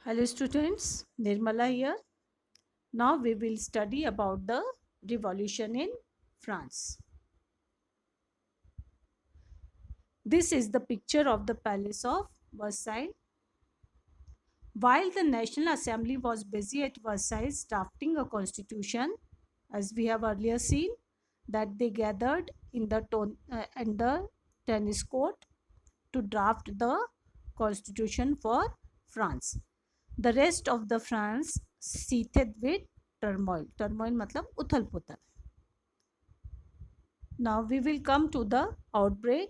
Hello students, Nirmala here. Now we will study about the revolution in France. This is the picture of the Palace of Versailles. While the National Assembly was busy at Versailles drafting a constitution, as we have earlier seen, that they gathered in the tennis court to draft the constitution for France. The rest of the France seethed with turmoil. Turmoil मतलब उथल पुथल. Now we will come to the outbreak.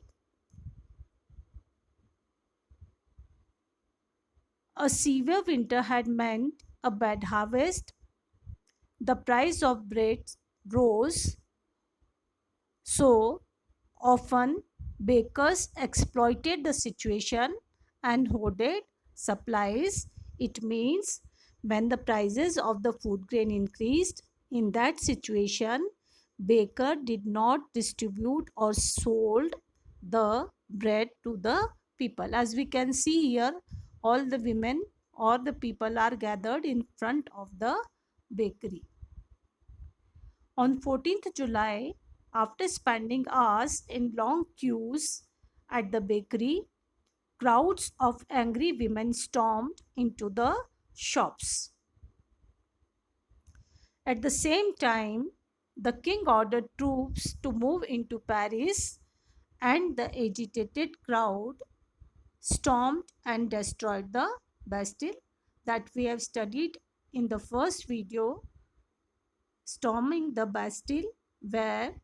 A severe winter had meant a bad harvest. The price of bread rose. So often bakers exploited the situation and hoarded supplies. It means when the prices of the food grain increased, in that situation, baker did not distribute or sold the bread to the people. As we can see here, all the women or the people are gathered in front of the bakery. On 14th July, after spending hours in long queues at the bakery, crowds of angry women stormed into the shops. At the same time, the king ordered troops to move into Paris, and the agitated crowd stormed and destroyed the Bastille that we have studied in the first video. Storming the Bastille, where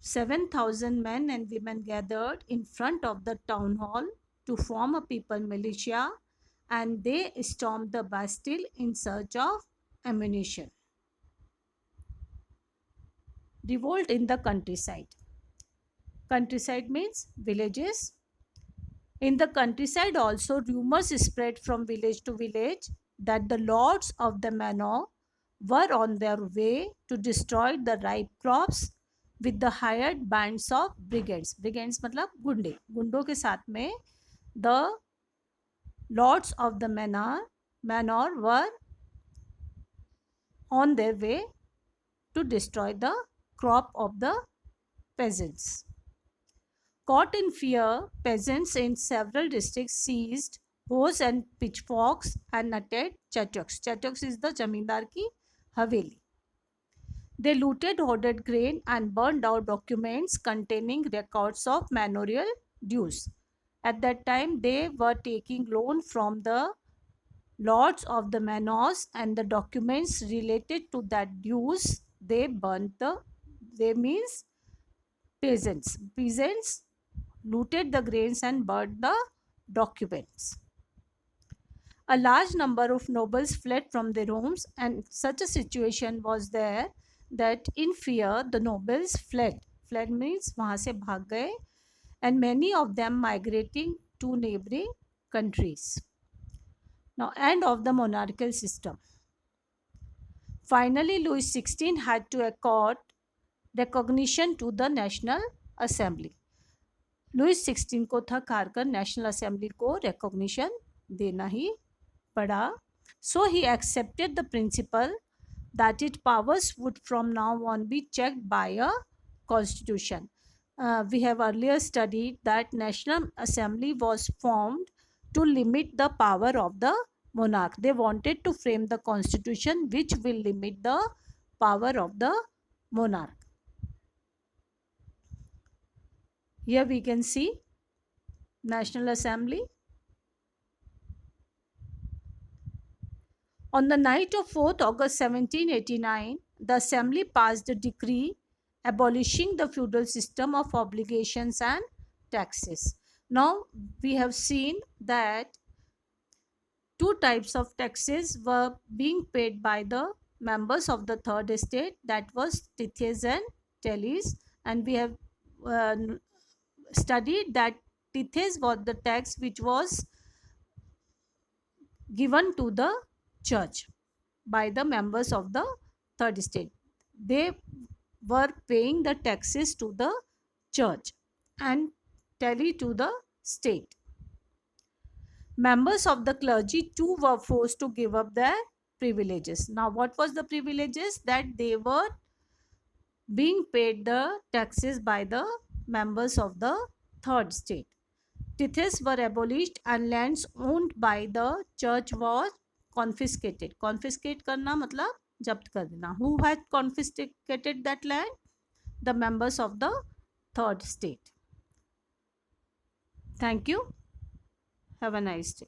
7,000 men and women gathered in front of the town hall to form a people militia, and they stormed the Bastille in search of ammunition. Revolt in the countryside. Countryside means villages. In the countryside also, rumors spread from village to village that the lords of the manor were on their way to destroy the ripe crops with the hired bands of brigands. Brigands मतलब गुंडे. गुंडों के साथ में the lords of the manor were on their way to destroy the crop of the peasants. Caught in fear, peasants in several districts seized hoes and pitchforks and nutted chatyaks. Chatyaks is the zamindar ki haveli. They looted hoarded grain and burned out documents containing records of manorial dues. At that time, they were taking loan from the lords of the manors, and the documents related to that dues they burnt. They means peasants. Peasants looted the grains and burned the documents. A large number of nobles fled from their homes, and such a situation was there that in fear the nobles fled. Fled means वहाँ से भाग गए, and many of them migrating to neighboring countries. Now, end of the monarchical system. Finally, Louis XVI had to accord recognition to the National Assembly. Louis 16 को थक हार कर national assembly को recognition देना ही पड़ा. So he accepted the principle that it powers would from now on be checked by a constitution. We have earlier studied that National Assembly was formed to limit the power of the monarch. They wanted to frame the constitution which will limit the power of the monarch. Here we can see National Assembly. On the night of 4th August 1789, the Assembly passed a decree abolishing the feudal system of obligations and taxes. Now we have seen that two types of taxes were being paid by the members of the third estate, that was tithes and tallies, and we have studied that tithes was the tax which was given to the church by the members of the third estate. They were paying the taxes to the church and tally to the state. Members of the clergy too were forced to give up their privileges. Now, what was the privileges? That they were being paid the taxes by the members of the third state. Tithes were abolished and lands owned by the church was confiscated. Confiscate करना मतलब जब्त कर देना. Who had confiscated that land? The members of the third state. Thank you. Have a nice day.